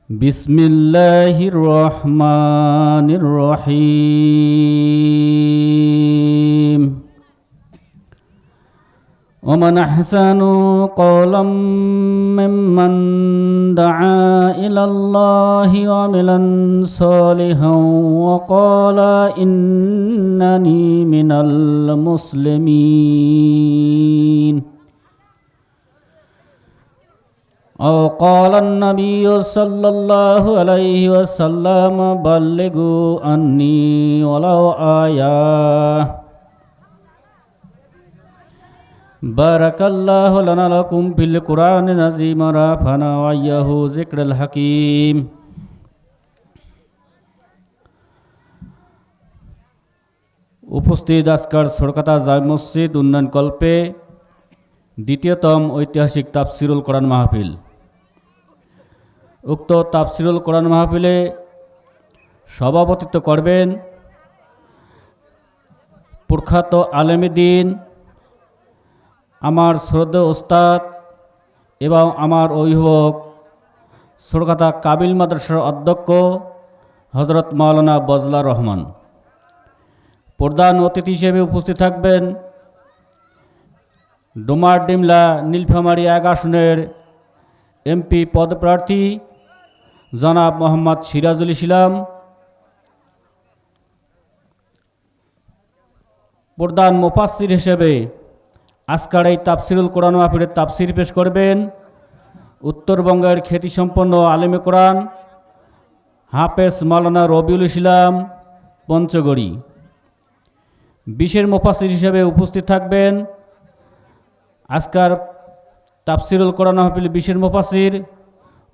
বিসমিল্লাহির রহমানির রহিম। ওমান আহসানু কওলাম মিম্মান দাআ ইলাল্লাহি ওয়া আমিলান সালিহান ওয়া ক্বালা ইন্নানি মিনাল মুসলিমিন। أو قال النبي صلى الله عليه وسلم بلغوا عني ولو آية. بارك الله لنا لكم في القرآن العظيم ونفعنا وإياه ذكر الحكيم. উপস্থিত আজকার সরকাতা জামে মসজিদ উন্নয়ন কল্পে দ্বিতীয়তম ঐতিহাসিক তাফসিরুল কোরআন মাহফিল। উক্ত তাফসিরুল কোরআন মাহফিলে সভাপতিত্ব করবেন প্রখ্যাত আলেমে দ্বীন, আমার শ্রদ্ধেয় ওস্তাদ এবং আমার অভিভাবক সরকাতা কাবিল মাদ্রাসার অধ্যক্ষ হযরত মাওলানা বজলার রহমান। প্রধান অতিথি হিসেবে উপস্থিত থাকবেন ডোমারডিমলা নীলফামারী ১ আসনের এমপি পদপ্রার্থী জনাব মোহাম্মদ সিরাজুল ইসলাম। প্রধান মুফাসসির হিসেবে আজকের এই তাফসিরুল কোরআন মাহফিলের তাফসির পেশ করবেন উত্তরবঙ্গের খ্যাতিসম্পন্ন আলেমে কোরআন হাফেজ মাওলানা রবিউল ইসলাম পঞ্চগড়ি। বিশেষ মুফাসসির হিসেবে উপস্থিত থাকবেন আজকের তাফসিরুল কোরআন মাহফিল বিশেষ মুফাসসির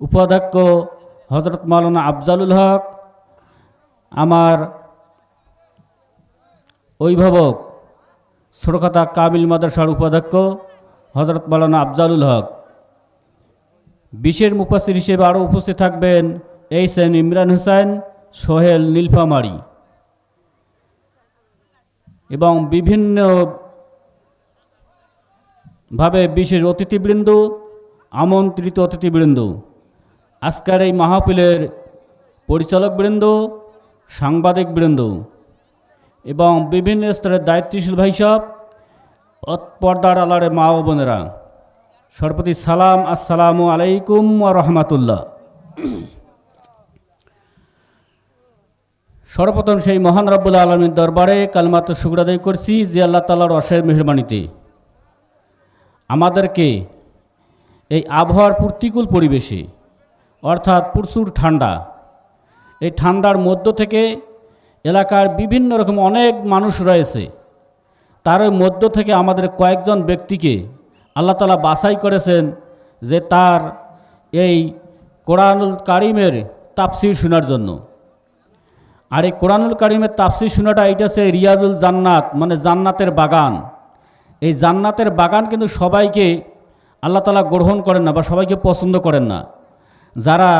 উপাধ্যক্ষ হযরত মাওলানা আফজালুল হক, আমার অভিভাবক সরকাতা কাবিল মাদ্রাসার উপাধ্যক্ষ হযরত মাওলানা আফজালুল হক। বিশেষ মুফাসসির হিসেবে আরও উপস্থিত থাকবেন এইচএম ইমরান হোসেন সোহেল নীলফামারী এবং বিভিন্ন ভাবে বিশেষ অতিথিবৃন্দ, আমন্ত্রিত অতিথিবৃন্দ, আজকের এই মাহফিলের পরিচালকবৃন্দ, সাংবাদিকবৃন্দ এবং বিভিন্ন স্তরের দায়িত্বশীল ভাইসব, পর্দার আলারে মা ও বোনেরা, সর্বপ্রতি সালাম, আসসালামু আলাইকুম ওয়া রাহমাতুল্লাহ। সর্বপ্রথম সেই মহান রব্বুল আলামিনের দরবারে কালিমাত শুকর আদায় করছি যে আল্লাহ তাআলার অশেষ মেহেরবানিতে আমাদেরকে এই আবহাওয়ার প্রতিকূল পরিবেশে, অর্থাৎ প্রচুর ঠান্ডা, এই ঠান্ডার মধ্য থেকে এলাকার বিভিন্ন রকম অনেক মানুষ রয়েছে, তার মধ্য থেকে আমাদের কয়েকজন ব্যক্তিকে আল্লাহ তাআলা বাছাই করেছেন যে তার এই কোরআনুল কারিমের তাফসির শোনার জন্য। আর এই কোরআনুল কারিমের তাফসির শোনাটা এইটা হচ্ছে রিয়াজুল জান্নাত, মানে জান্নাতের বাগান। এই জান্নাতের বাগান কিন্তু সবাইকে আল্লাহ তাআলা গ্রহণ করেন না বা সবাইকে পছন্দ করেন না। যারা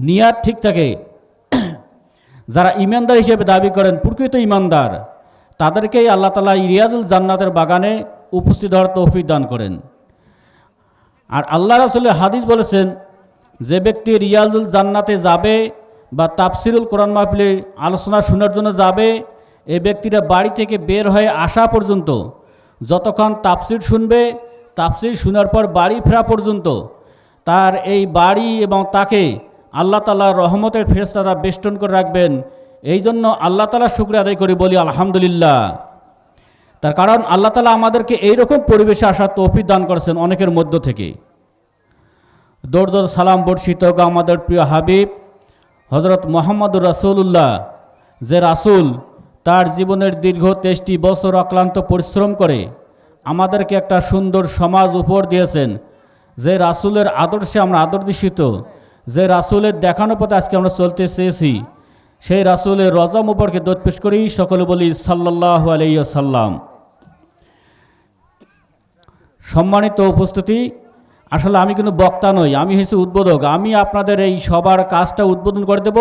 নিয়াত ঠিক থাকে, যারা ইমানদার হিসেবে দাবি করেন, প্রকৃত ইমানদার, তাদেরকেই আল্লাহ তাআলা রিয়াজুল জান্নাতের বাগানে উপস্থিত হওয়ার তৌফিক দান করেন। আর আল্লাহ রাসূলের হাদিস বলেছেন, যে ব্যক্তি রিয়াজুল জান্নাতে যাবে বা তাফসিরুল কোরআন মাহফিলে আলোচনা শোনার জন্য যাবে, এই ব্যক্তিরা বাড়ি থেকে বের হয়ে আসা পর্যন্ত, যতক্ষণ তাফসির শুনবে, তাফসির শোনার পর বাড়ি ফেরা পর্যন্ত তার এই বাড়ি এবং তাকে আল্লাহ তাআলার রহমতের ফেরেশতারা বেষ্টন করে রাখবেন। এই জন্য আল্লাহ তাআলার শুকরিয়া আদায় করি, বলি আলহামদুলিল্লাহ। তার কারণ আল্লাহ তাআলা আমাদেরকে এইরকম পরিবেশে আসার তৌফিক দান করেছেন অনেকের মধ্য থেকে। দৌড় দৌড় সালাম বর্ষিত হোক আমাদের প্রিয় হাবিব হযরত মুহাম্মদুর রাসূলুল্লাহ, যে রাসূল তার জীবনের দীর্ঘ 23টি বছর অক্লান্ত পরিশ্রম করে আমাদেরকে একটা সুন্দর সমাজ উপহার দিয়েছেন, যে রাসূলের আদর্শে আমরা আদর্শিত, যে রাসূলের দেখানো পথে আজকে আমরা চলতে চেয়েছি, সেই রাসূলের রজা মুবারকে দরুদ পেশ করি, সকলে বলি সাল্লাল্লাহু আলাইহি ওয়াসাল্লাম। সম্মানিত উপস্থিতি, আসলে আমি কিন্তু বক্তা নই, আমি হচ্ছি উদ্বোধক। আমি আপনাদের এই সবার কাজটা উদ্বোধন করে দেব,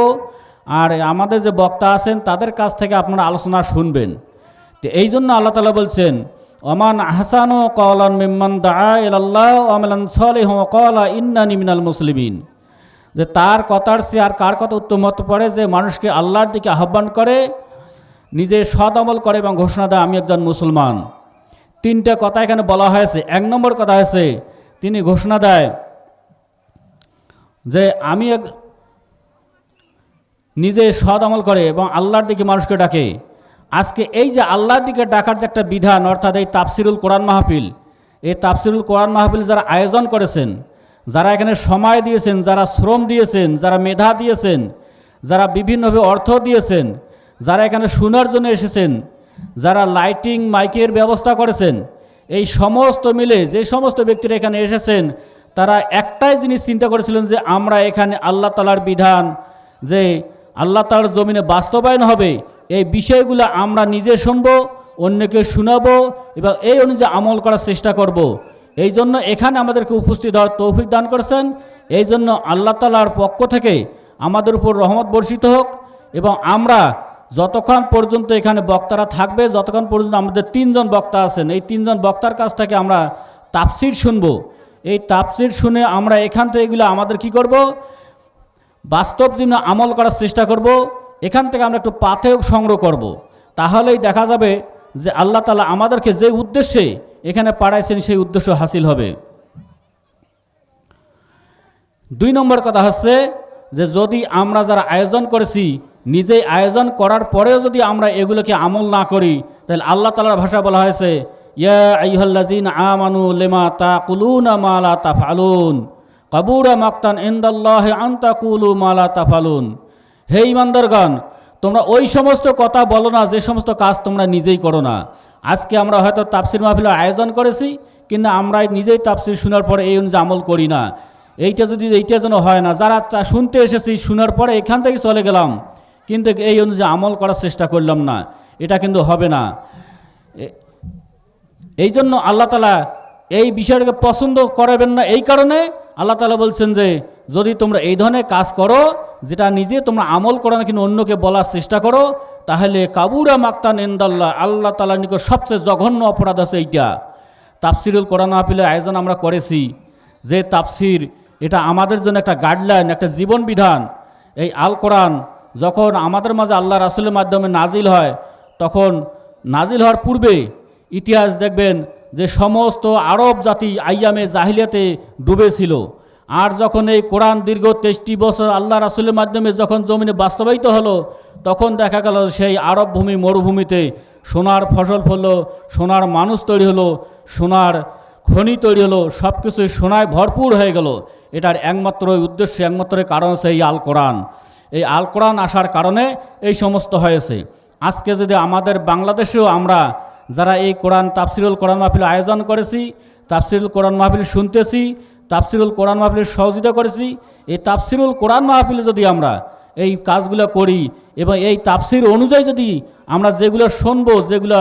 আর আমাদের যে বক্তা আছেন তাদের কাছ থেকে আপনারা আলোচনা শুনবেন। তো এই জন্য আল্লাহ তাআলা বলছেন, ওমান আহসানু কওলান মিম্মান দাআ ইলাল্লাহ ওয়া আমালান সালিহান ওয়া ক্বালা ইন্নানি মিনাল মুসলিমিন। যে তার কথার চেয়ে আর কার কথা উত্তম হতে পারে যে মানুষকে আল্লাহর দিকে আহ্বান করে, নিজে সৎ আমল করে এবং ঘোষণা দেয় আমি একজন মুসলমান। তিনটা কথা এখানে বলা হয়েছে। এক নম্বর কথা হয়েছে তিনি ঘোষণা দেয় যে আমি নিজে সৎ আমল করে এবং আল্লাহর দিকে মানুষকে ডাকে। আজকে এই যে আল্লাহর দিকে ডাকার যে একটা বিধান, অর্থাৎ এই তাফসিরুল কোরআন মাহফিল, এই তাফসিরুল কোরআন মাহফিল যারা আয়োজন করেছেন, যারা এখানে সময় দিয়েছেন, যারা শ্রম দিয়েছেন, যারা মেধা দিয়েছেন, যারা বিভিন্নভাবে অর্থ দিয়েছেন, যারা এখানে শোনার জন্য এসেছেন, যারা লাইটিং মাইকের ব্যবস্থা করেছেন, এই সমস্ত মিলে যে সমস্ত ব্যক্তিরা এখানে এসেছেন তারা একটাই জিনিস চিন্তা করেছিলেন যে আমরা এখানে আল্লাহ তাআলার বিধান যে আল্লাহ তাআলার জমিনে বাস্তবায়ন হবে, এই বিষয়গুলো আমরা নিজে শুনবো, অন্যকে শোনাবো এবং এই অনুযায়ী আমল করার চেষ্টা করব। এই জন্য এখানে আমাদেরকে উপস্থিত হওয়ার তৌফিক দান করেছেন। এই জন্য আল্লাহ তাআলার পক্ষ থেকে আমাদের উপর রহমত বর্ষিত হোক এবং আমরা যতক্ষণ পর্যন্ত এখানে বক্তারা থাকবে, যতক্ষণ পর্যন্ত আমাদের তিনজন বক্তা আছেন, এই তিনজন বক্তার কাছ থেকে আমরা তাফসির শুনবো। এই তাফসির শুনে আমরা এখান থেকে এগুলো আমাদের কি করব, বাস্তব জীবনে আমল করার চেষ্টা করব। এখান থেকে আমরা একটু পাথেয় সংগ্রহ করব। তাহলেই দেখা যাবে যে আল্লাহ তাআলা আমাদেরকে যে উদ্দেশ্যে এখানে পাঠাইছেন সেই উদ্দেশ্য হাসিল হবে। দুই নম্বর কথা হচ্ছে যে যদি আমরা যারা আয়োজন করেছি নিজেই আয়োজন করার পরেও যদি আমরা এগুলোকে আমল না করি, তাহলে আল্লাহ তাআলার ভাষা বলা হয়েছে ইয়া আইয়ুহাল্লাযীনা আমানু লিমা তাকুলুনা মা লা তাফআলুন কাবুরা মাকতান ইনদাল্লাহি আন তাকুলু মা লা তাফআলুন। হে ঈমানদারগণ, তোমরা ওই সমস্ত কথা বলো না যে সমস্ত কাজ তোমরা নিজেই করো না। আজকে আমরা হয়তো তাফসির মাহফিলের আয়োজন করেছি, কিন্তু আমরা নিজেই তাফসির শোনার পরে এই অনুযায়ী আমল করি না। এইটা যেন হয় না, যারা শুনতে এসেছি শোনার পরে এখান থেকে চলে গেলাম কিন্তু এই অনুযায়ী আমল করার চেষ্টা করলাম না, এটা কিন্তু হবে না। এই জন্য আল্লাহ তাআলা এই বিষয়টাকে পছন্দ করবেন না। এই কারণে আল্লাহ তাআলা বলছেন যে যদি তোমরা এই ধরনের কাজ করো যেটা নিজে তোমরা আমল করো না কিন্তু অন্যকে বলার চেষ্টা করো, তাহলে কাবুরা মাকতান ইনদাল্লাহ, আল্লাহ তাআলার নিকট সবচেয়ে জঘন্য অপরাধ আছে এইটা। তাফসিরুল কোরআন মাহফিলের আয়োজন আমরা করেছি, যে তাফসির এটা আমাদের জন্য একটা গাইডলাইন, একটা জীবন বিধান। এই আল কোরআন যখন আমাদের মাঝে আল্লাহ রাসূলের মাধ্যমে নাজিল হয়, তখন নাজিল হওয়ার পূর্বে ইতিহাস দেখবেন যে সমস্ত আরব জাতি আইয়ামে জাহিলিয়াতে ডুবেছিল। আর যখন এই কোরআন দীর্ঘ 23টি বছর আল্লাহ রাসূলের মাধ্যমে যখন জমিনে বাস্তবায়িত হলো, তখন দেখা গেল সেই আরব ভূমি মরুভূমিতে সোনার ফসল ফললো, সোনার মানুষ তৈরি হলো, সোনার খনি তৈরি হলো, সব কিছুই সোনায় ভরপুর হয়ে গেল। এটার একমাত্র উদ্দেশ্য, একমাত্র কারণ হচ্ছে এই আল কোরআন। এই আল কোরআন আসার কারণে এই সমস্ত হয়েছে। আজকে যদি আমাদের বাংলাদেশেও আমরা যারা এই কোরআন তাফসিরুল কোরআন মাহফিল আয়োজন করেছি, তাফসিরুল কোরআন মাহফিল শুনতেছি, তাফসিরুল কোরআন মাহফিলের সহযোগিতা করেছি, এই তাফসিরুল কোরআন মাহফিলে যদি আমরা এই কাজগুলো করি এবং এই তাফসির অনুযায়ী যদি আমরা যেগুলো শুনবো, যেগুলো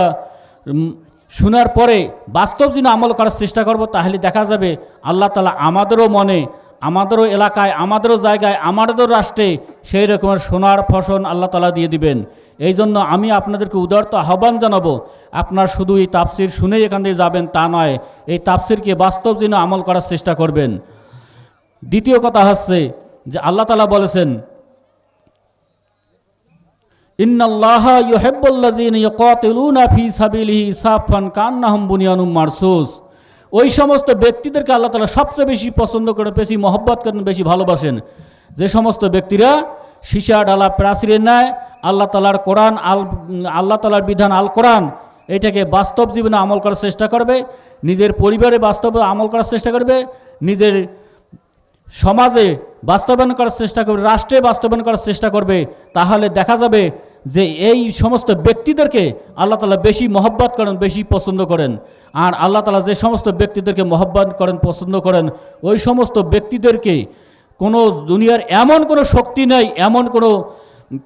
শোনার পরে বাস্তব যিনি আমল করার চেষ্টা করব, তাহলে দেখা যাবে আল্লাহ তাআলা আমাদেরও মনে, আমাদেরও এলাকায়, আমাদেরও জায়গায়, আমাদেরও রাষ্ট্রে সেই রকমের সোনার ফসল আল্লাহ তাআলা দিয়ে দিবেন। এই জন্য আমি আপনাদেরকে উদারত আহ্বান জানাবো, আপনার শুধু এই তাফসির শুনেই এখান থেকে যাবেন তা নয়, এই তাফসিরকে বাস্তব যিনি আমল করার চেষ্টা করবেন। দ্বিতীয় কথা হচ্ছে যে আল্লাহ তাআলা বলেছেন ইন্নাল্লাহা ইউহিব্বুল্লাযীনা ইউকাতিলুনা ফী সাবিলিহি সাফান কান্নাহুম বুনিয়ানুম মারসুস। ওই সমস্ত ব্যক্তিদেরকে আল্লাহ তাআলা সবচেয়ে বেশি পছন্দ করেন, বেশি মহব্বত করেন, বেশি ভালোবাসেন, যে সমস্ত ব্যক্তিরা সীসা ডালা প্রাচীরের ন্যায় আল্লাহ তাআলার কোরআন, আল্লাহ তাআলার বিধান আল কোরআন এটাকে বাস্তব জীবনে আমল করার চেষ্টা করবে, নিজের পরিবারে বাস্তবে আমল করার চেষ্টা করবে, নিজের সমাজে বাস্তবায়ন করার চেষ্টা করবে, রাষ্ট্রে বাস্তবায়ন করার চেষ্টা করবে। তাহলে দেখা যাবে যে এই সমস্ত ব্যক্তিদেরকে আল্লাহ তাআলা বেশি মহব্বত করেন, বেশি পছন্দ করেন। আর আল্লাহ তাআলা যে সমস্ত ব্যক্তিদেরকে মহব্বত করেন, পছন্দ করেন, ওই সমস্ত ব্যক্তিদেরকে কোনো দুনিয়ার এমন কোনো শক্তি নাই, এমন কোনো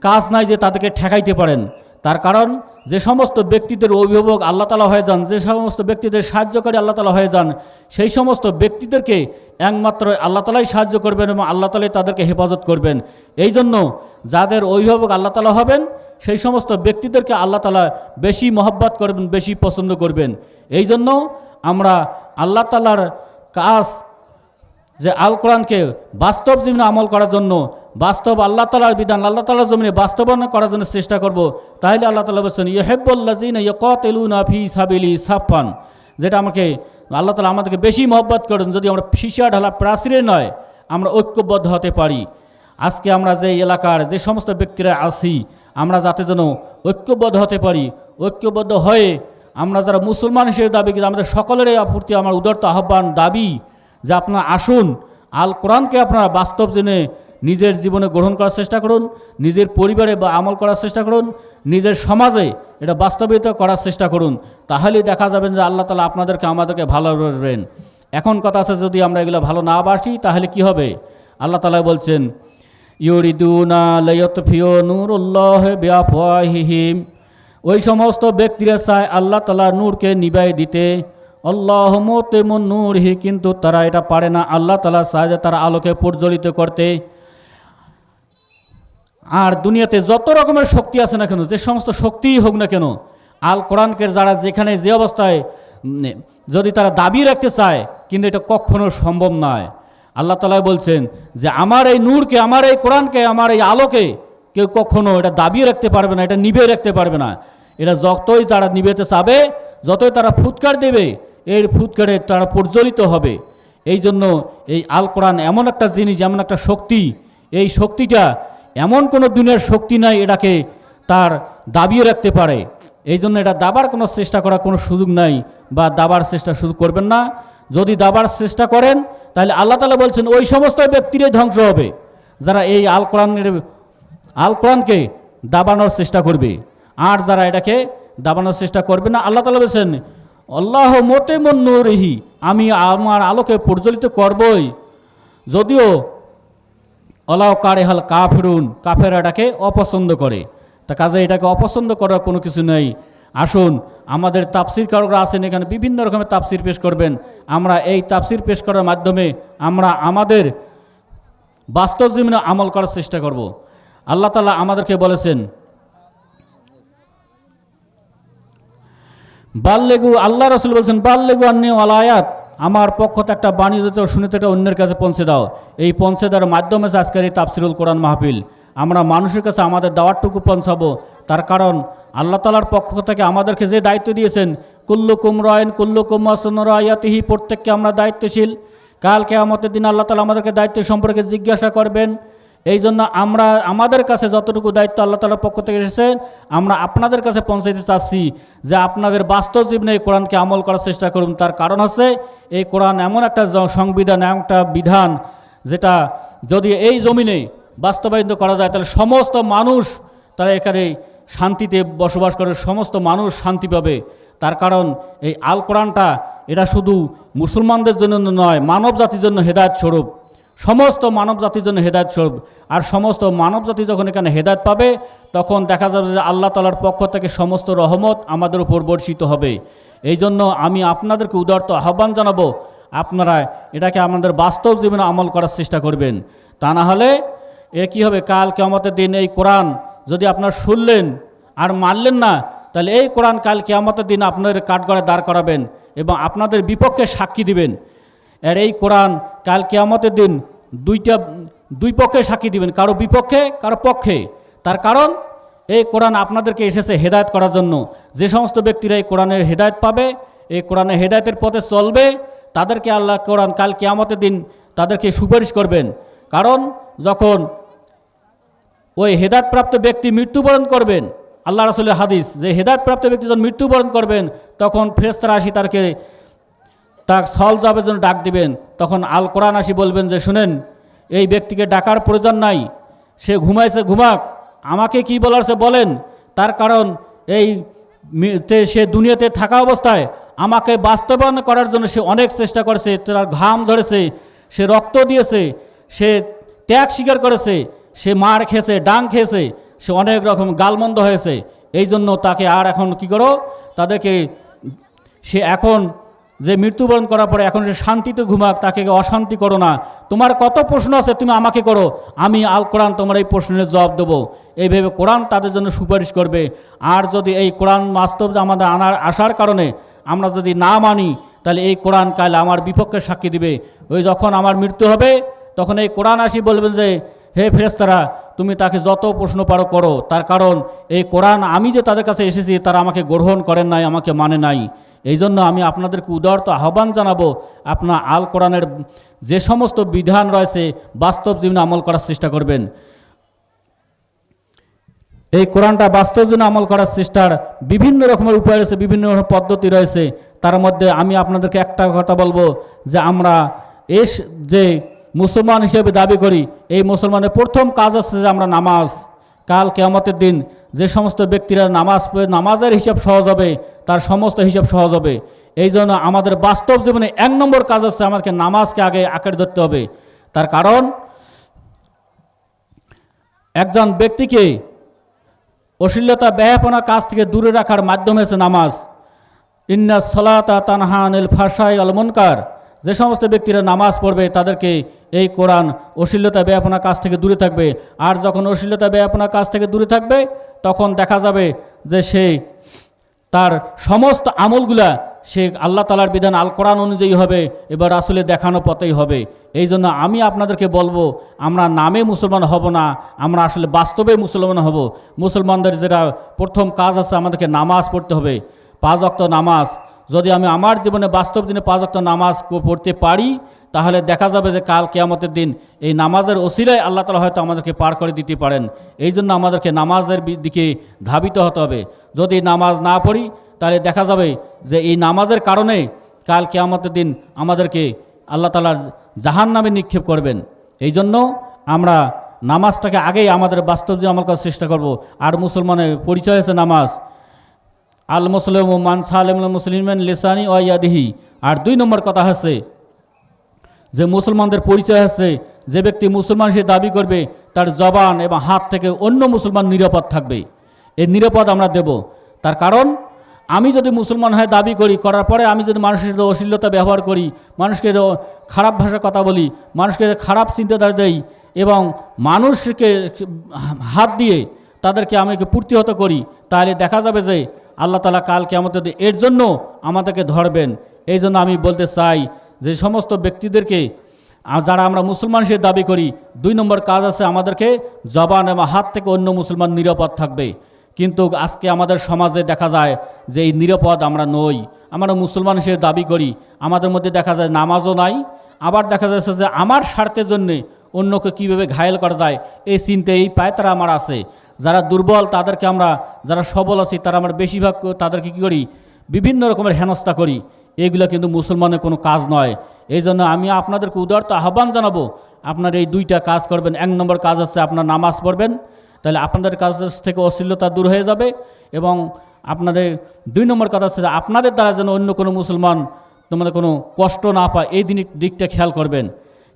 কাজ নাই যে তাদেরকে ঠেকাইতে পারেন। তার কারণ যে সমস্ত ব্যক্তিদের অভিভাবক আল্লাহ তাআলা হয়ে যান, যে সমস্ত ব্যক্তিদের সাহায্যকারী আল্লাহ তাআলা হয়ে যান, সেই সমস্ত ব্যক্তিদেরকে একমাত্র আল্লাহ তাআলাই সাহায্য করবেন এবং আল্লাহ তাআলাই তাদেরকে হেফাজত করবেন। এই জন্য যাদের অভিভাবক আল্লাহ তাআলা হবেন, সেই সমস্ত ব্যক্তিদেরকে আল্লাহ তাআলা বেশি মহব্বত করবেন, বেশি পছন্দ করবেন। এই জন্য আমরা আল্লাহ তাআলার কাজ যে আল কোরআনকে বাস্তব জীবনে আমল করার জন্য, বাস্তব আল্লাহ তাআলার বিধান আল্লাহ তাআলার জমিনে বাস্তবায়ন করার জন্য চেষ্টা করব, তাহলে আল্লাহ তাআলা বলছেন ইউহিব্বুল্লাযিনা ইয়াকাতিলুনা ফি সাবিলি সাফান, যেটা আমাকে আল্লাহ তাআলা আমাদেরকে বেশি মহব্বত করেন যদি আমরা সীসা ঢালা প্রাচীরে নয় আমরা ঐক্যবদ্ধ হতে পারি। আজকে আমরা যে এলাকার যে সমস্ত ব্যক্তিরা আছি আমরা যাতে যেন ঐক্যবদ্ধ হতে পারি, ঐক্যবদ্ধ হয়ে আমরা যারা মুসলমান হিসেবে দাবি করি আমাদের সকলেরই প্রতি আমার উদারত আহ্বান দাবি যে আপনারা আসুন আল কোরআনকে আপনারা বাস্তব জেনে নিজের জীবনে গ্রহণ করার চেষ্টা করুন, নিজের পরিবারে বা আমল করার চেষ্টা করুন, নিজের সমাজে এটা বাস্তবায়িত করার চেষ্টা করুন, তাহলেই দেখা যাবেন যে আল্লাহ তাআলা আপনাদেরকে আমাদেরকে ভালোবাসবেন। এখন কথা আছে যদি আমরা এগুলো ভালো না বাসি তাহলে কি হবে? আল্লাহ তাআলা বলছেন ইউরিদুনা লিইউতফিউ নূরাল্লাহি বিআফওয়াহিহিম, ওই সমস্ত ব্যক্তিরা চায় আল্লাহ তাআলার নূরকে নিভাই দিতে, আল্লাহু মুতিমুন নূরিহি, কিন্তু তারা এটা পারে না। আল্লাহ তাআলা চায় যে তারা আলোকে প্রজ্বলিত করতে। আর দুনিয়াতে যত রকমের শক্তি আছে না কেন, যে সমস্ত শক্তিই হোক না কেন, আল কোরআনকে যারা যেখানে যে অবস্থায় যদি তারা দাবি রাখতে চায় কিন্তু এটা কখনো সম্ভব নয়। আল্লাহ তাআলা বলছেন যে আমার এই নূরকে, আমার এই কোরআনকে, আমার এই আলোকে কেউ কখনো এটা দাবি রাখতে পারবে না, এটা নিভে রাখতে পারবে না। এটা যতই তারা নিভেতে চাবে, যতই তারা ফুৎকার দেবে, এর ফুৎকারে তারা প্রজ্বলিত হবে। এই জন্য এই আল কোরআন এমন একটা জিনিস, এমন একটা শক্তি, এই শক্তিটা এমন কোনো দুনিয়ার শক্তি নাই এটাকে তার দাবিয়ে রাখতে পারে। এই জন্য এটা দাবার কোনো চেষ্টা করার কোনো সুযোগ নাই, বা দাবার চেষ্টা শুরু করবেন না। যদি দাবার চেষ্টা করেন তাহলে আল্লাহ তাআলা বলছেন ওই সমস্ত ব্যক্তিরাই ধ্বংস হবে যারা এই আল কোরআনকে দাবানোর চেষ্টা করবে। আর যারা এটাকে দাবানোর চেষ্টা করবে না, আল্লাহ তাআলা বলছেন আল্লাহু মুতিমুন নূরিহি, আমি আমার আলোকে প্রজ্বলিত করবই, যদিও আল্লাহ কারিহাল কাফিরুন, কাফেররা এটাকে অপছন্দ করে। তা কাজে এটাকে অপছন্দ করার কোনো কিছু নেই। আসুন আমাদের তাফসির কারকরা আছেন এখানে বিভিন্ন রকমের তাফসির পেশ করবেন, আমরা এই তাফসির পেশ করার মাধ্যমে আমরা আমাদের বাস্তব জীবনে আমল করার চেষ্টা করব। আল্লাহ তাআলা আমাদেরকে বলেছেন বাল্লেগু, আল্লাহ রাসূল বলছেন বাল্লেগু আন্নী ওয়াল আয়াত, আমার পক্ষ থেকে একটা বাণী যেটা শুনে এটা অন্যের কাছে পৌঁছে দাও। এই পৌঁছে দেওয়ার মাধ্যমে আজকের এই তাফসিরুল কোরআন মাহফিল আমরা মানুষের কাছে আমাদের দাওয়াতটুকু পৌঁছাবো। তার কারণ আল্লাহ তাআলার পক্ষ থেকে আমাদেরকে যে দায়িত্ব দিয়েছেন, কুল্লুকুম রাইন কুল্লুকুম মাসউলুন আন রাইয়াতিহি, প্রত্যেককে আমরা দায়িত্বশীল। কাল কিয়ামতের দিন আল্লাহ তাআলা আমাদেরকে দায়িত্ব সম্পর্কে জিজ্ঞাসা করবেন। এই জন্য আমরা আমাদের কাছে যতটুকু দায়িত্ব আল্লাহ তাআলার পক্ষ থেকে এসেছেন আমরা আপনাদের কাছে পৌঁছাইতে চাচ্ছি যে আপনাদের বাস্তব জীবনে এই কোরআনকে আমল করার চেষ্টা করুন। তার কারণ হচ্ছে এই কোরআন এমন একটা সংবিধান, এমন একটা বিধান যেটা যদি এই জমিনে বাস্তবায়িত করা যায় তাহলে সমস্ত মানুষ তারা এখানে শান্তিতে বসবাস করে, সমস্ত মানুষ শান্তি পাবে। তার কারণ এই আল কোরআনটা এটা শুধু মুসলমানদের জন্য নয়, মানব জাতির জন্য হেদায়েত স্বরূপ, সমস্ত মানব জাতির জন্য হেদায়েত স্বরূপ। আর সমস্ত মানব জাতি যখন এখানে হেদায়েত পাবে তখন দেখা যাবে যে আল্লাহ তাআলার পক্ষ থেকে সমস্ত রহমত আমাদের উপর বর্ষিত হবে। এই জন্য আমি আপনাদেরকে উদারত আহ্বান জানাবো, আপনারা এটাকে আমাদের বাস্তব জীবনে আমল করার চেষ্টা করবেন। তা না হলে কী হবে, কাল কিয়ামতের দিন এই কোরআন যদি আপনারা শুনলেন আর মানলেন না, তাহলে এই কোরআন কাল কিয়ামতের দিন আপনাদের কাঠগড়ায় দাঁড় করাবেন এবং আপনাদের বিপক্ষে সাক্ষী দিবেন। আর এই কোরআন কাল কিয়ামতের দিন দুই পক্ষে সাক্ষী দিবেন, কারো বিপক্ষে কারো পক্ষে। তার কারণ এই কোরআন আপনাদেরকে এসেছে হেদায়েত করার জন্য। যে সমস্ত ব্যক্তিরা এই কোরআনের হেদায়েত পাবে, এই কোরআনের হেদায়েতের পথে চলবে, তাদেরকে আল্লাহ কোরআন কাল কিয়ামতের দিন তাদেরকে সুপারিশ করবেন। কারণ যখন ওই হেদায়েতপ্রাপ্ত ব্যক্তি মৃত্যুবরণ করবেন, আল্লাহ রাসূলের হাদিস যে হেদায়েতপ্রাপ্ত ব্যক্তি যখন মৃত্যুবরণ করবেন তখন ফেরেশতারা আসি তার সল জবাবের জন্য ডাক দিবেন। তখন আল কোরআন আসি বলবেন যে শুনেন, এই ব্যক্তিকে ডাকার প্রয়োজন নাই, সে ঘুমাইছে ঘুমাক, আমাকে কি বলার সে বলেন। তার কারণ সে দুনিয়াতে থাকা অবস্থায় আমাকে বাস্তবায়ন করার জন্য সে অনেক চেষ্টা করেছে, তার ঘাম ঝরেছে, সে রক্ত দিয়েছে, সে ত্যাগ স্বীকার করেছে, সে মার খেয়েছে, ডাং খেয়েছে, সে অনেক রকম গালমন্দ হয়েছে। এই জন্য তাকে আর এখন কি করো, তাদেরকে সে এখন যে মৃত্যুবরণ করার পরে এখন সে শান্তিতে ঘুমাক, তাকে অশান্তি করো না। তোমার কত প্রশ্ন আছে তুমি আমাকে করো, আমি আল কোরআন তোমার এই প্রশ্নের জবাব দেবো। এইভাবে কোরআন তাদের জন্য সুপারিশ করবে। আর যদি এই কোরআন বাস্তব আমাদের আসার কারণে আমরা যদি না মানি তাহলে এই কোরআন কাল আমার বিপক্ষে সাক্ষী দিবে। ওই যখন আমার মৃত্যু হবে তখন এই কোরআন আসি বলবে যে হে ফেরেশতারা, তুমি তাকে যত প্রশ্ন পারো করো, তার কারণ এই কোরআন আমি যে তাদের কাছে এসেছি তারা আমাকে গ্রহণ করেন নাই, আমাকে মানে নাই। এই জন্য আমি আপনাদেরকে উদারত আহ্বান জানাবো, আপনার আল কোরআনের যে সমস্ত বিধান রয়েছে বাস্তব জীবনে আমল করার চেষ্টা করবেন। এই কোরআনটা বাস্তব জীবনে আমল করার চেষ্টার বিভিন্ন রকমের উপায় রয়েছে, বিভিন্ন রকমের পদ্ধতি রয়েছে। তার মধ্যে আমি আপনাদেরকে একটা কথা বলবো যে আমরা যে মুসলমান হিসেবে দাবি করি, এই মুসলমানের প্রথম কাজ হচ্ছে যে আমরা নামাজ। কাল কিয়ামতের দিন যে সমস্ত ব্যক্তিরা নামাজের হিসাব সহজ হবে, তার সমস্ত হিসাব সহজ হবে। এই জন্য আমাদের বাস্তব জীবনে 1 নম্বর কাজ হচ্ছে আমাদেরকে নামাজকে আগে আঁকড়ে ধরতে হবে। তার কারণ একজন ব্যক্তিকে অশ্লীলতা বেহাপনা কাজ থেকে দূরে রাখার মাধ্যম হচ্ছে নামাজ। ইন্না সালাতা তানহা আনিল ফাহশাই ওয়াল মুনকার। যে সমস্ত ব্যক্তিরা নামাজ পড়বে তাদেরকে এই কোরআন অশ্লীলতা বেহাপনা কাজ থেকে দূরে থাকবে। আর যখন অশ্লীলতা বেহাপনা কাজ থেকে দূরে থাকবে তখন দেখা যাবে যে সে তার সমস্ত আমলগুলা সে আল্লাহ তাআলার বিধান আল কোরআন অনুযায়ী হবে, এবার রাসূলের দেখানো পথেই হবে। এই জন্য আমি আপনাদেরকে বলবো, আমরা নামে মুসলমান হব না, আমরা আসলে বাস্তবে মুসলমান হব। মুসলমানদের যেটা প্রথম কাজ আছে, আমাদেরকে নামাজ পড়তে হবে, 5 ওয়াক্ত নামাজ। যদি আমি আমার জীবনে বাস্তব দিনে 5 ওয়াক্ত নামাজ পড়তে পারি তাহলে দেখা যাবে যে কাল কিয়ামতের দিন এই নামাজের ওসিলায় আল্লাহ তাআলা হয়তো আমাদেরকে পার করে দিতে পারেন। এই জন্য আমাদেরকে নামাজের দিকে ধাবিত হতে হবে। যদি নামাজ না পড়ি তাহলে দেখা যাবে যে এই নামাজের কারণে কাল কিয়ামতের দিন আমাদেরকে আল্লাহ তাআলা জাহান্নামে নিক্ষেপ করবেন। এই জন্য আমরা নামাজটাকে আগেই আমাদের বাস্তব জীবনে আমল করার চেষ্টা করব। আর মুসলমানের পরিচয় আছে নামাজ। আল মুসলিমু মান সালামাল মুসলিমিন লিসানি ওয়া ইয়াদিহি। আর 2 নম্বর কথা হচ্ছে যে মুসলমানদের পরিচয় হচ্ছে যে ব্যক্তি মুসলমান সে দাবি করবে তার জবান এবং হাত থেকে অন্য মুসলমান নিরাপদ থাকবে। এই নিরাপদ আমরা দেব। তার কারণ আমি যদি মুসলমান হয়ে দাবি করার পরে আমি যদি মানুষের সাথে অশ্লীলতা ব্যবহার করি, মানুষকে খারাপ ভাষায় কথা বলি, মানুষকে খারাপ চিন্তাধারা দেই এবং মানুষকে হাত দিয়ে তাদেরকে আমাকে প্রতিহত করি, তাহলে দেখা যাবে যে আল্লাহ তাআলা কাল কিয়ামতের দিন এর জন্য আমাদেরকে ধরবেন। এই জন্য আমি বলতে চাই যে সমস্ত ব্যক্তিদেরকে যারা আমরা মুসলমান সে দাবি করি, 2 নম্বর কাজ আছে আমাদেরকে জবান এবং হাত থেকে অন্য মুসলমান নিরাপদ থাকবে। কিন্তু আজকে আমাদের সমাজে দেখা যায় যে এই নিরাপদ আমরা নই। আমরা মুসলমান সে দাবি করি, আমাদের মধ্যে দেখা যায় নামাজও নাই, আবার দেখা যাচ্ছে যে আমার স্বার্থের জন্যে অন্যকে কীভাবে ঘায়েল করা যায় এই চিন্তা, এই পায়তারা আমার আছে। যারা দুর্বল তাদেরকে আমরা, যারা সবল আছি তারা আমরা বেশিরভাগ তাদেরকে কী করি, বিভিন্ন রকমের হেনস্থা করি। এগুলো কিন্তু মুসলমানের কোনো কাজ নয়। এই জন্য আমি আপনাদেরকে উদারত আহ্বান জানাবো, আপনার এই 2টা কাজ করবেন। 1 নম্বর কাজ হচ্ছে আপনার নামাজ পড়বেন, তাহলে আপনাদের কাজ থেকে অশ্লীলতা দূর হয়ে যাবে। এবং আপনাদের 2 নম্বর কথা হচ্ছে আপনাদের দ্বারা যেন অন্য কোনো মুসলমান তোমাদের কোনো কষ্ট না পায়, এই দিকটা খেয়াল করবেন।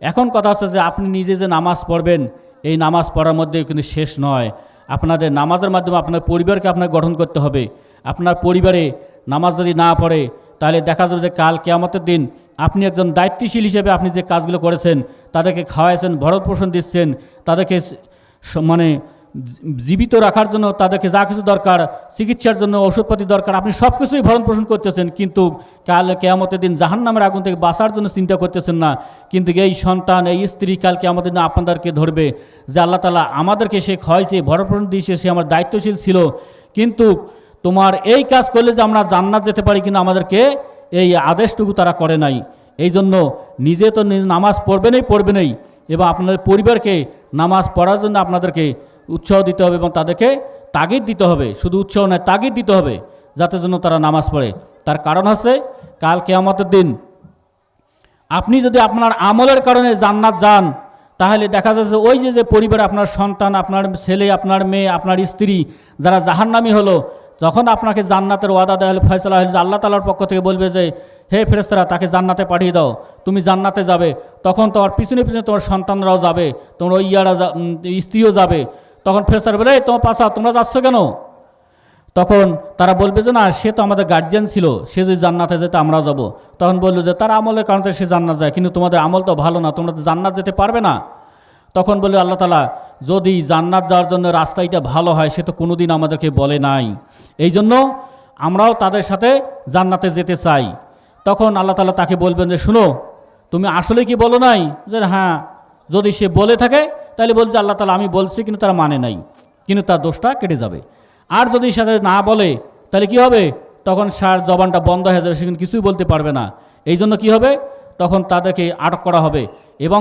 এখন কথা হচ্ছে যে আপনি নিজে যে নামাজ পড়বেন, এই নামাজ পড়ার মধ্যে কিন্তু শেষ নয়। আপনাদের নামাজের মাধ্যমে আপনার পরিবারকে আপনাকে গঠন করতে হবে। আপনার পরিবারে নামাজ যদি না পড়ে তাহলে দেখা যাবে যে কাল কিয়ামতের দিন আপনি একজন দায়িত্বশীল হিসেবে আপনি যে কাজগুলো করেছেন, তাদেরকে খাওয়াইছেন, ভরণ পোষণ দিচ্ছেন, তাদেরকে মানে জীবিত রাখার জন্য তাদেরকে যা কিছু দরকার, চিকিৎসার জন্য ওষুধপাতি দরকার, আপনি সব কিছুই ভরণ পোষণ করতেছেন, কিন্তু কাল কিয়ামতের দিন জাহান্নামের আগুন থেকে বাঁচার জন্য চিন্তা করতেছেন না। কিন্তু এই সন্তান, এই স্ত্রী কাল কিয়ামতের দিন আপনাদেরকে ধরবে যে আল্লাহ তাআলা আমাদেরকে সে খাওয়াইছে, ভরণ পোষণ দিয়েছে, সে আমার দায়িত্বশীল ছিল, কিন্তু তোমার এই কাজ করলে যে আমরা জান্নাত যেতে পারি কিন্তু আমাদেরকে এই আদেশটুকু তারা করে নাই। এই জন্য নিজে তো নামাজ পড়বেনই এবং আপনাদের পরিবারকে নামাজ পড়ার জন্য আপনাদেরকে উৎসাহ দিতে হবে এবং তাদেরকে তাগিদ দিতে হবে। শুধু উৎসাহ নয়, তাগিদ দিতে হবে যাতে জন্য তারা নামাজ পড়ে। তার কারণ হচ্ছে কাল কিয়ামতের দিন আপনি যদি আপনার আমলের কারণে জান্নাত যান, তাহলে দেখা যাচ্ছে ওই যে পরিবারে আপনার সন্তান, আপনার ছেলে, আপনার মেয়ে, আপনার স্ত্রী যারা জাহান্নামী হলো, যখন আপনাকে জান্নাতের ওয়াদা দেওয়া হলো, ফয়সালা হলো, আল্লাহ তাআলার পক্ষ থেকে বলবে যে হে ফেরেশতারা তাকে জান্নাতে পাঠিয়ে দাও, তুমি জান্নাতে যাবে, তখন তোমার পিছনে পিছনে তোমার সন্তানরাও যাবে, তোমার ওই স্ত্রীও যাবে। তখন ফেরেশতারা বলে এই তোমার পাশা তোমরা যাচ্ছ কেন? তখন তারা বলবে যে না, সে তো আমাদের গার্জিয়ান ছিল, সে যদি জান্নাতে যেতে আমরাও যাব। তখন বললো যে তার আমলের কারণে সে জান্নাত যায়, কিন্তু তোমাদের আমল তো ভালো না, তোমরা তো জান্নাত যেতে পারবে না। তখন বললো আল্লাহ তাআলা যদি জান্নাত যাওয়ার জন্য রাস্তাটা ভালো হয় সে তো কোনোদিন আমাদেরকে বলে নাই, এই জন্য আমরাও তাদের সাথে জান্নাতে যেতে চাই। তখন আল্লাহ তাআলা তাকে বলবেন যে শুনো, তুমি আসলে কি বলো নাই? যে হ্যাঁ, যদি সে বলে থাকে তাহলে বলছে আল্লাহ তাআলা আমি বলছি কিন্তু তারা মানে নাই, কিন্তু তার দোষটা কেটে যাবে। আর যদি সে না বলে তাহলে কি হবে? তখন সার জবানটা বন্ধ হয়ে যাবে, সে কিন্তু কিছুই বলতে পারবে না। এই জন্য কী হবে? তখন তাদেরকে আটক করা হবে এবং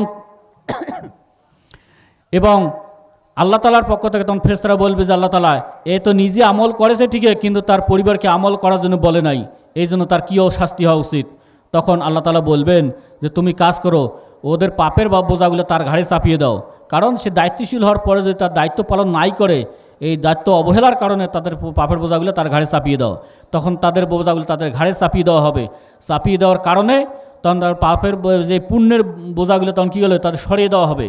এবং আল্লাহ তাআলার পক্ষ থেকে তখন ফেরেশতারা বলবে যে আল্লাহ তাআলা এ তো নিজে আমল করেছে ঠিকই, কিন্তু তার পরিবারকে আমল করার জন্য বলে নাই, এই জন্য তার কী শাস্তি হওয়া উচিত। তখন আল্লাহ তাআলা বলবেন যে তুমি কাজ করো, ওদের পাপের বা বোঝাগুলো তার ঘাড়ে চাপিয়ে দাও। কারণ সে দায়িত্বশীল হওয়ার পরে যদি তার দায়িত্ব পালন নাই করে, এই দায়িত্ব অবহেলার কারণে তাদের পাপের বোঝাগুলো তার ঘাড়ে চাপিয়ে দাও। তখন তাদের বোঝাগুলো তাদের ঘাড়ে চাপিয়ে দেওয়া হবে। চাপিয়ে দেওয়ার কারণে তখন তার পাপের যে পুণ্যের বোঝাগুলো তখন কী হলো, তাদের সরিয়ে দেওয়া হবে।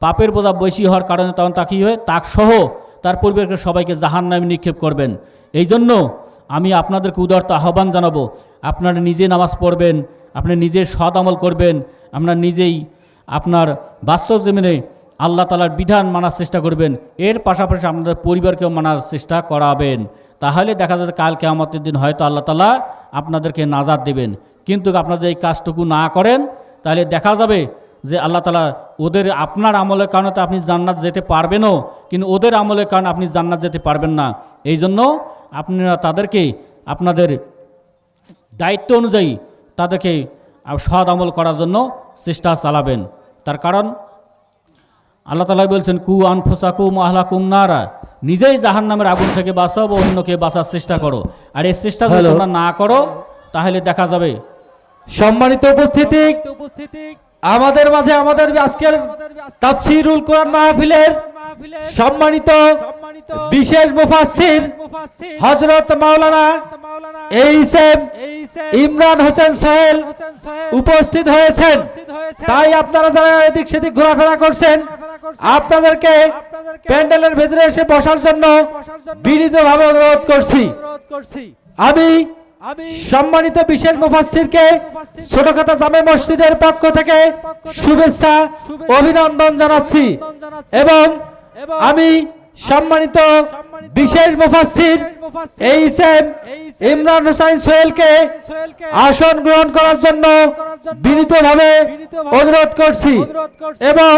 পাপের বোঝা বেশি হওয়ার কারণে তখন তা কী হয়, তাক সহ তার পরিবারকে সবাইকে জাহান্নামে নিক্ষেপ করবেন। এই জন্য আমি আপনাদেরকে উদারত আহ্বান জানাবো, আপনারা নিজে নামাজ পড়বেন, আপনি নিজে সৎ আমল করবেন, আপনার নিজেই আপনার বাস্তব জীবনে আল্লাহ তাআলার বিধান মানার চেষ্টা করবেন, এর পাশাপাশি আপনাদের পরিবারকেও মানার চেষ্টা করাবেন। তাহলে দেখা যাবে কাল কিয়ামতের দিন হয়তো আল্লাহ তাআলা আপনাদেরকে নাজাত দেবেন। কিন্তু আপনাদের এই কাজটুকু না করেন তাহলে দেখা যাবে যে আল্লাহ তাআলা ওদের আপনার আমলের কারণে তো আপনি জান্নাত যেতে পারবেনও, কিন্তু ওদের আমলের কারণে আপনি জান্নাত যেতে পারবেন না। এই জন্য আপনারা তাদেরকে আপনাদের দায়িত্ব অনুযায়ী তাদেরকে সৎ আমল করার জন্য চেষ্টা চালাবেন। তার কারণ আল্লাহ তাআলা বলছেন কু আনফুসাকুম আহলাকুম নারা, নিজেই জাহান্নামের আগুন থেকে বাঁচাও বা অন্যকে বাঁচার চেষ্টা করো। আর এই চেষ্টা যদি তোমরা না করো তাহলে দেখা যাবে। সম্মানিত উপস্থিতি, আমাদের মাঝে আমাদের আজকের তাফসীরুল কোরআন মাহফিলের সম্মানিত বিশেষ মুফাসসির হযরত মাওলানা এইচএম ইমরান হোসেন সোহেল উপস্থিত হয়েছেন। তাই আপনারা যারা এদিক সেদিক ঘোরাফেরা করছেন, আপনাদেরকে প্যান্ডেলের ভেতরে এসে বসার জন্য বিনীতভাবে অনুরোধ করছি। আমি সম্মানিত বিশেষ মুফাসসিরকে ছোটখাটো জামে মসজিদের পক্ষ থেকে শুভেচ্ছা অভিনন্দন জানাচ্ছি এবং আমি সম্মানিত বিশেষ মুফাসসির এইচএম ইমরান হোসেন সোহেলকে আসন গ্রহণ করার জন্য বিনীতভাবে অনুরোধ করছি এবং